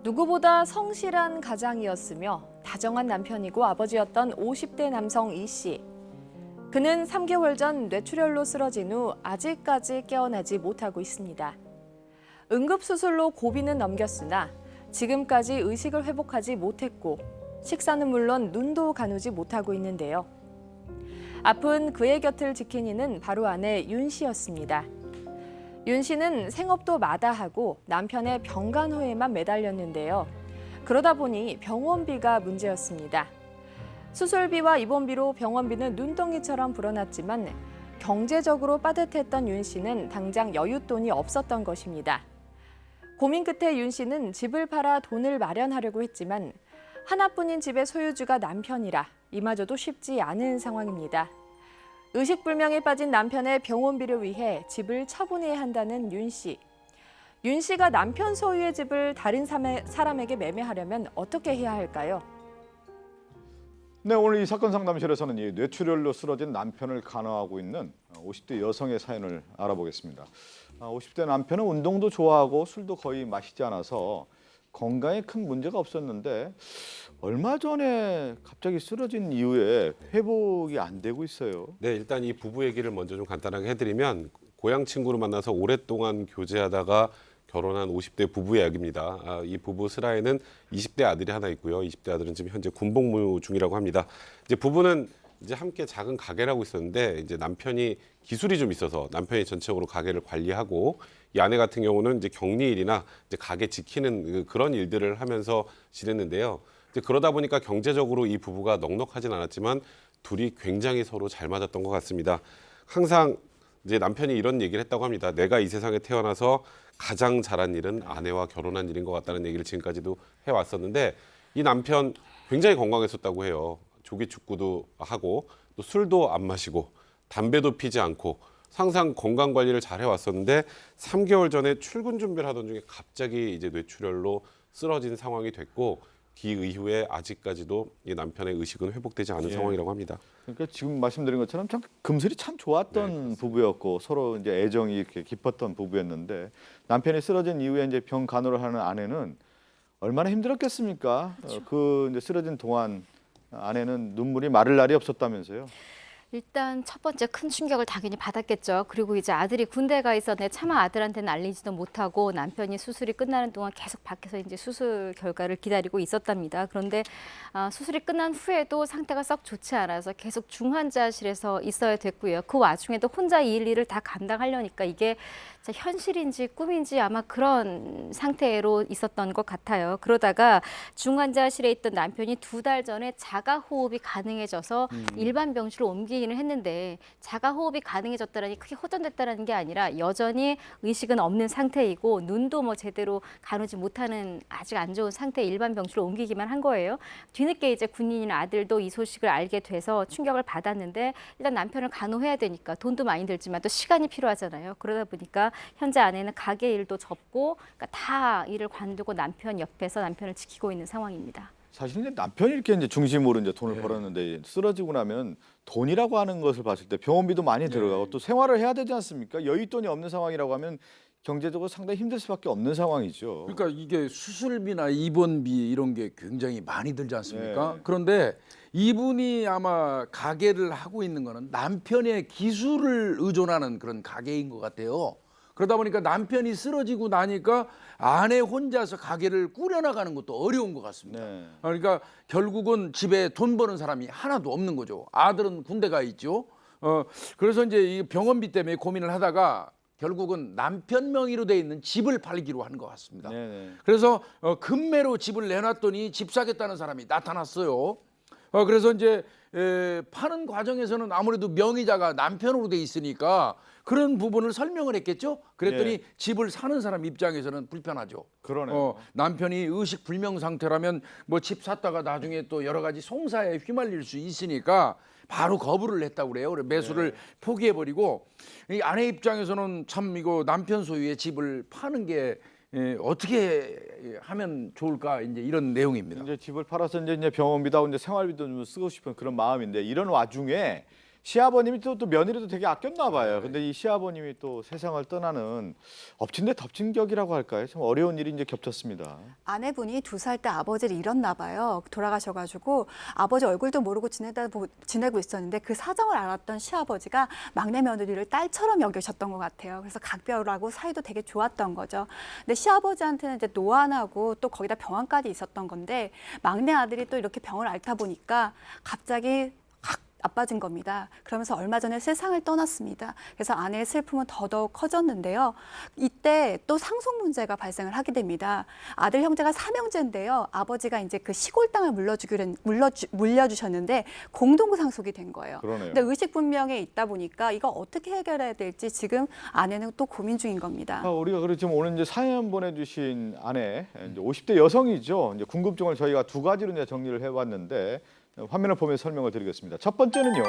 누구보다 성실한 가장이었으며 다정한 남편이고 아버지였던 50대 남성 이 씨. 그는 3개월 전 뇌출혈로 쓰러진 후 아직까지 깨어나지 못하고 있습니다. 응급수술로 고비는 넘겼으나 지금까지 의식을 회복하지 못했고 식사는 물론 눈도 가누지 못하고 있는데요. 아픈 그의 곁을 지킨 이는 바로 아내 윤 씨였습니다. 윤 씨는 생업도 마다하고 남편의 병간호에만 매달렸는데요. 그러다 보니 병원비가 문제였습니다. 수술비와 입원비로 병원비는 눈덩이처럼 불어났지만 경제적으로 빠듯했던 윤 씨는 당장 여윳돈이 없었던 것입니다. 고민 끝에 윤 씨는 집을 팔아 돈을 마련하려고 했지만 하나뿐인 집의 소유주가 남편이라 이마저도 쉽지 않은 상황입니다. 의식불명에 빠진 남편의 병원비를 위해 집을 처분해야 한다는 윤 씨. 윤 씨가 남편 소유의 집을 다른 사람에게 매매하려면 어떻게 해야 할까요? 네, 오늘 이 사건 상담실에서는 이 뇌출혈로 쓰러진 남편을 간호하고 있는 50대 여성의 사연을 알아보겠습니다. 50대 남편은 운동도 좋아하고 술도 거의 마시지 않아서 건강에 큰 문제가 없었는데 얼마 전에 갑자기 쓰러진 이후에 회복이 안 되고 있어요. 네, 일단 이 부부 얘기를 먼저 좀 간단하게 해드리면 고향 친구를 만나서 오랫동안 교제하다가 결혼한 50대 부부의 이야기입니다. 이 부부 슬하에는 20대 아들이 하나 있고요. 20대 아들은 지금 현재 군복무 중이라고 합니다. 이제 부부는 이제 함께 작은 가게를 하고 있었는데 이제 남편이 기술이 좀 있어서 남편이 전체적으로 가게를 관리하고 이 아내 같은 경우는 이제 격리일이나 이제 가게 지키는 그런 일들을 하면서 지냈는데요. 이제 그러다 보니까 경제적으로 이 부부가 넉넉하진 않았지만 둘이 굉장히 서로 잘 맞았던 것 같습니다. 항상 이제 남편이 이런 얘기를 했다고 합니다. 내가 이 세상에 태어나서 가장 잘한 일은 아내와 결혼한 일인 것 같다는 얘기를 지금까지도 해왔었는데 이 남편 굉장히 건강했었다고 해요. 조기 축구도 하고 또 술도 안 마시고 담배도 피지 않고 항상 건강 관리를 잘 해왔었는데 3개월 전에 출근 준비를 하던 중에 갑자기 이제 뇌출혈로 쓰러진 상황이 됐고 그 이후에 아직까지도 이 남편의 의식은 회복되지 않은 상황이라고 합니다. 그러니까 지금 말씀드린 것처럼 참 금슬이 참 좋았던 부부였고 서로 이제 애정이 이렇게 깊었던 부부였는데 남편이 쓰러진 이후에 이제 병 간호를 하는 아내는 얼마나 힘들었겠습니까? 그렇죠. 그 이제 쓰러진 동안 아내는 눈물이 마를 날이 없었다면서요. 일단 첫 번째 큰 충격을 당연히 받았겠죠. 그리고 이제 아들이 군대 가 있었는데 차마 아들한테는 알리지도 못하고 남편이 수술이 끝나는 동안 계속 밖에서 이제 수술 결과를 기다리고 있었답니다. 그런데 수술이 끝난 후에도 상태가 썩 좋지 않아서 계속 중환자실에서 있어야 됐고요. 그 와중에도 혼자 이 일을 다 감당하려니까 이게 현실인지 꿈인지 아마 그런 상태로 있었던 것 같아요. 그러다가 중환자실에 있던 남편이 2달 전에 자가호흡이 가능해져서 일반 병실로 옮기기는 했는데 자가호흡이 가능해졌다니 크게 호전됐다는 게 아니라 여전히 의식은 없는 상태이고 눈도 뭐 제대로 가누지 못하는 아직 안 좋은 상태의 일반 병실로 옮기기만 한 거예요. 뒤늦게 이제 군인이나 아들도 이 소식을 알게 돼서 충격을 받았는데 일단 남편을 간호해야 되니까 돈도 많이 들지만 또 시간이 필요하잖아요. 그러다 보니까 현재 아내는 가게 일도 접고 그러니까 다 일을 관두고 남편 옆에서 남편을 지키고 있는 상황입니다. 사실 이제 남편이 이렇게 이제 중심으로 이제 돈을 벌었는데 쓰러지고 나면 돈이라고 하는 것을 봤을 때 병원비도 많이 들어가고 또 생활을 해야 되지 않습니까? 여윳돈이 없는 상황이라고 하면 경제적으로 상당히 힘들 수밖에 없는 상황이죠. 그러니까 이게 수술비나 입원비 이런 게 굉장히 많이 들지 않습니까? 네. 그런데 이분이 아마 가게를 하고 있는 거는 남편의 기술을 의존하는 그런 가게인 것 같아요. 그러다 보니까 남편이 쓰러지고 나니까 아내 혼자서 가게를 꾸려나가는 것도 어려운 것 같습니다. 네. 그러니까 결국은 집에 돈 버는 사람이 하나도 없는 거죠. 아들은 군대 가 있죠. 그래서 이제 이 병원비 때문에 고민을 하다가 결국은 남편 명의로 돼 있는 집을 팔기로 한 것 같습니다. 네네. 그래서 금매로 집을 내놨더니 집 사겠다는 사람이 나타났어요. 그래서 이제 파는 과정에서는 아무래도 명의자가 남편으로 돼 있으니까 그런 부분을 설명을 했겠죠. 그랬더니 예. 집을 사는 사람 입장에서는 불편하죠. 그러네요. 남편이 의식 불명 상태라면 뭐 집 샀다가 나중에 또 여러 가지 송사에 휘말릴 수 있으니까 바로 거부를 했다고 그래요. 매수를 포기해버리고 이 아내 입장에서는 참 이거 남편 소유의 집을 파는 게 어떻게 하면 좋을까 이제 이런 내용입니다. 이제 집을 팔아서 이제 병원비다 이제 생활비도 좀 쓰고 싶은 그런 마음인데 이런 와중에 시아버님이 또 며느리도 되게 아꼈나 봐요. 근데 이 시아버님이 또 세상을 떠나는 엎친 데 덮친 격이라고 할까요? 참 어려운 일이 이제 겹쳤습니다. 아내분이 2살 때 아버지를 잃었나 봐요. 돌아가셔가지고 아버지 얼굴도 모르고 지내고 있었는데 그 사정을 알았던 시아버지가 막내 며느리를 딸처럼 여기셨던 것 같아요. 그래서 각별하고 사이도 되게 좋았던 거죠. 근데 시아버지한테는 이제 노안하고 또 거기다 병원까지 있었던 건데 막내 아들이 또 이렇게 병을 앓다 보니까 갑자기 확 나빠진 겁니다. 그러면서 얼마 전에 세상을 떠났습니다. 그래서 아내의 슬픔은 더더욱 커졌는데요. 이때 또 상속 문제가 발생을 하게 됩니다. 아들 형제가 삼형제인데요. 아버지가 이제 그 시골 땅을 물려주셨는데 공동 상속이 된 거예요. 그러네요. 근데 의식분명에 있다 보니까 이거 어떻게 해결해야 될지 지금 아내는 또 고민 중인 겁니다. 우리가 그래 지금 오늘 이제 사연 보내주신 아내 이제 50대 여성이죠. 이제 궁금증을 저희가 두 가지로 이제 정리를 해봤는데 화면을 보면서 설명을 드리겠습니다. 첫 번째는요.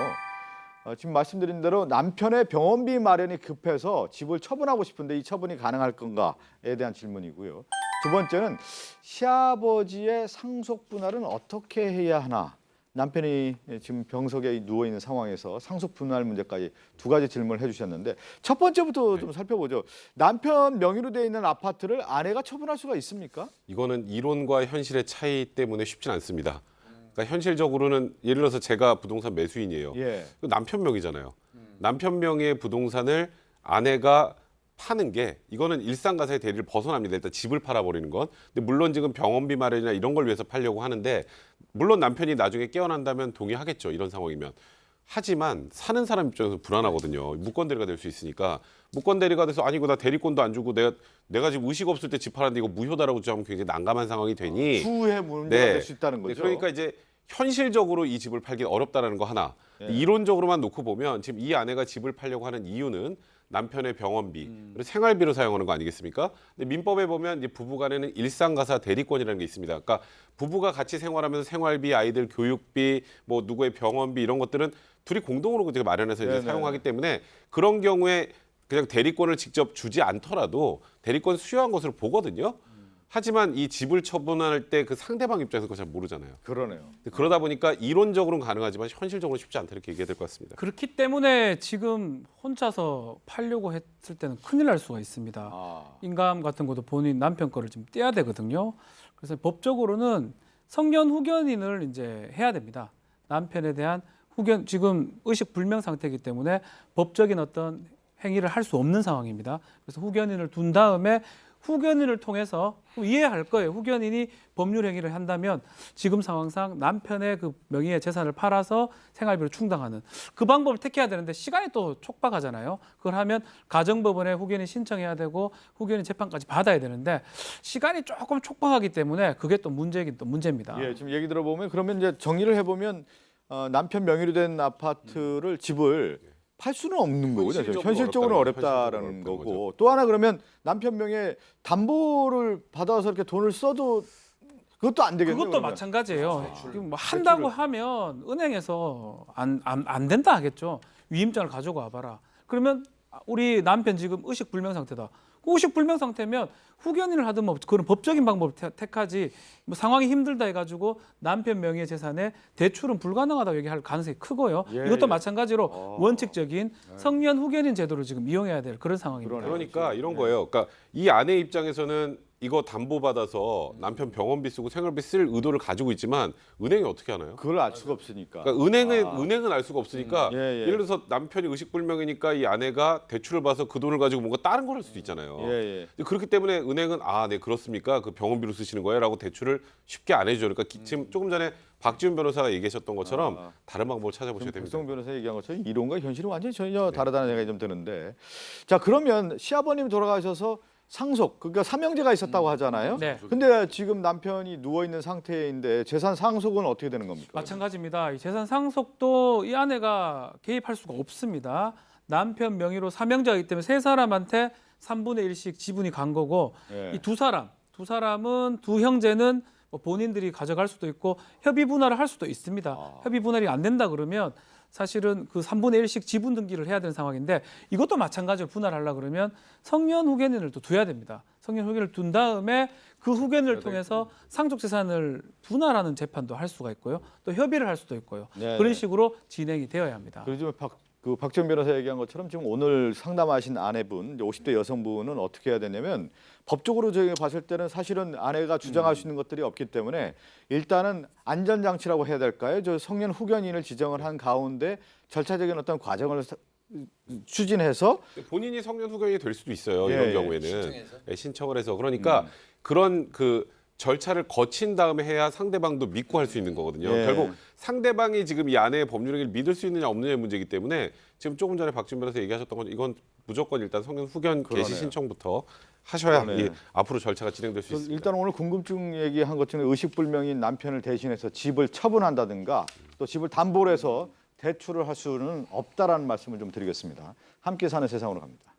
지금 말씀드린 대로 남편의 병원비 마련이 급해서 집을 처분하고 싶은데 이 처분이 가능할 건가에 대한 질문이고요. 두 번째는 시아버지의 상속 분할은 어떻게 해야 하나. 남편이 지금 병석에 누워 있는 상황에서 상속 분할 문제까지 두 가지 질문을 해주셨는데 첫 번째부터 좀 살펴보죠. 남편 명의로 되어 있는 아파트를 아내가 처분할 수가 있습니까? 이거는 이론과 현실의 차이 때문에 쉽진 않습니다. 그러니까 현실적으로는 예를 들어서 제가 부동산 매수인이에요. 예. 남편 명의잖아요. 남편 명의의 부동산을 아내가 파는 게 이거는 일상가사의 대리를 벗어납니다. 일단 집을 팔아버리는 건. 근데 물론 지금 병원비 마련이나 이런 걸 위해서 팔려고 하는데 물론 남편이 나중에 깨어난다면 동의하겠죠. 이런 상황이면. 하지만 사는 사람 입장에서 불안하거든요. 무권대리가 될 수 있으니까. 무권대리가 돼서 아니고 나 대리권도 안 주고 내가 지금 의식 없을 때 집 팔았는데 이거 무효다라고 하면 굉장히 난감한 상황이 되니 후에 문제가 될 수 있다는 거죠. 그러니까 이제 현실적으로 이 집을 팔기 어렵다라는 거 하나. 예. 이론적으로만 놓고 보면 지금 이 아내가 집을 팔려고 하는 이유는 남편의 병원비, 그리고 생활비로 사용하는 거 아니겠습니까? 근데 민법에 보면 이제 부부간에는 일상가사 대리권이라는 게 있습니다. 그러니까 부부가 같이 생활하면서 생활비, 아이들 교육비, 뭐 누구의 병원비 이런 것들은 둘이 공동으로 그렇게 마련해서 이제 네네. 사용하기 때문에 그런 경우에 그냥 대리권을 직접 주지 않더라도 대리권 수여한 것으로 보거든요. 하지만 이 집을 처분할 때 그 상대방 입장에서 그걸 잘 모르잖아요. 그러네요. 그러다 보니까 이론적으로는 가능하지만 현실적으로 쉽지 않다 이렇게 얘기해야 될 것 같습니다. 그렇기 때문에 지금 혼자서 팔려고 했을 때는 큰일 날 수가 있습니다. 인감 같은 것도 본인 남편 거를 좀 떼야 되거든요. 그래서 법적으로는 성년 후견인을 이제 해야 됩니다. 남편에 대한 후견, 지금 의식 불명 상태이기 때문에 법적인 어떤 행위를 할 수 없는 상황입니다. 그래서 후견인을 둔 다음에 후견인을 통해서 이해할 거예요. 후견인이 법률 행위를 한다면 지금 상황상 남편의 그 명의의 재산을 팔아서 생활비를 충당하는 그 방법을 택해야 되는데 시간이 또 촉박하잖아요. 그걸 하면 가정법원에 후견인 신청해야 되고 후견인 재판까지 받아야 되는데 시간이 조금 촉박하기 때문에 그게 또 문제이긴 또 문제입니다. 예, 지금 얘기 들어보면 그러면 이제 정리를 해보면 남편 명의로 된 아파트를 집을 팔 수는 없는 거거든요. 현실적으로 현실적으로 어렵다라는 현실적으로 어렵다는 거고 또 하나 그러면 남편 명의의 담보를 받아서 이렇게 돈을 써도 그것도 안 되겠네요. 그것도 그러면. 마찬가지예요. 지금 뭐 한다고 하면 은행에서 안 된다 하겠죠. 위임장을 가지고 와봐라. 그러면 우리 남편 지금 의식 불명 상태다. 그 의식 불명 상태면 후견인을 하든 뭐 그런 법적인 방법을 택하지 뭐 상황이 힘들다 해가지고 남편 명의의 재산에 대출은 불가능하다고 얘기할 가능성이 크고요. 예, 이것도 예. 마찬가지로 원칙적인 성년 후견인 제도를 지금 이용해야 될 그런 상황입니다. 그러네요. 그러니까 이런 거예요. 그러니까 이 아내 입장에서는 이거 담보 받아서 남편 병원비 쓰고 생활비 쓸 의도를 가지고 있지만 은행이 어떻게 하나요? 그걸 알 수가 없으니까. 그러니까 은행은 알 수가 없으니까 예, 예. 예를 들어서 남편이 의식불명이니까 이 아내가 대출을 받아서 그 돈을 가지고 뭔가 다른 걸 할 수도 있잖아요. 예, 예. 그렇기 때문에 은행은 네 그렇습니까? 그 병원비로 쓰시는 거예요?라고 대출을 쉽게 안 해줘요. 그러니까 지금 조금 전에 박지훈 변호사가 얘기하셨던 것처럼 다른 방법을 찾아보셔야 됩니다. 백성 변호사 얘기한 것처럼 이론과 현실은 완전히 전혀 다르다는 생각이 좀 드는데 자 그러면 시아버님이 돌아가셔서 상속 그러니까 삼형제가 있었다고 하잖아요. 네. 근데 지금 남편이 누워 있는 상태인데 재산 상속은 어떻게 되는 겁니까? 마찬가지입니다. 이 재산 상속도 이 아내가 개입할 수가 없습니다. 남편 명의로 삼형제이기 때문에 세 사람한테 3분의 1씩 지분이 간 거고 예. 이 두 사람은 두 형제는 뭐 본인들이 가져갈 수도 있고 협의 분할을 할 수도 있습니다. 협의 분할이 안 된다 그러면 사실은 그 3분의 1씩 지분 등기를 해야 되는 상황인데 이것도 마찬가지로 분할하려고 그러면 성년 후견인을 또 둬야 됩니다. 성년 후견을 둔 다음에 그 후견을 통해서 상속 재산을 분할하는 재판도 할 수가 있고요. 또 협의를 할 수도 있고요. 네. 그런 식으로 진행이 되어야 합니다. 그리고 박지원 변호사 얘기한 것처럼 지금 오늘 상담하신 아내분, 이제 50대 여성분은 어떻게 해야 되냐면 법적으로 저희가 봤을 때는 사실은 아내가 주장할 수 있는 것들이 없기 때문에 일단은 안전장치라고 해야 될까요? 저 성년 후견인을 지정을 한 가운데 절차적인 어떤 과정을 추진해서 본인이 성년 후견이 될 수도 있어요. 예, 이런 예. 경우에는 신청을 해서 그러니까 그런 그 절차를 거친 다음에 해야 상대방도 믿고 할 수 있는 거거든요. 예. 결국 상대방이 지금 이 아내의 법률 행위를 믿을 수 있느냐 없느냐의 문제이기 때문에 지금 조금 전에 박지원 변호사 얘기하셨던 건 이건 무조건 일단 성년 후견 그러네요. 개시 신청부터 하셔야 그러네. 이 앞으로 절차가 진행될 수 있습니다. 일단 오늘 궁금증 얘기한 것처럼 의식불명인 남편을 대신해서 집을 처분한다든가 또 집을 담보로 해서 대출을 할 수는 없다라는 말씀을 좀 드리겠습니다. 함께 사는 세상으로 갑니다.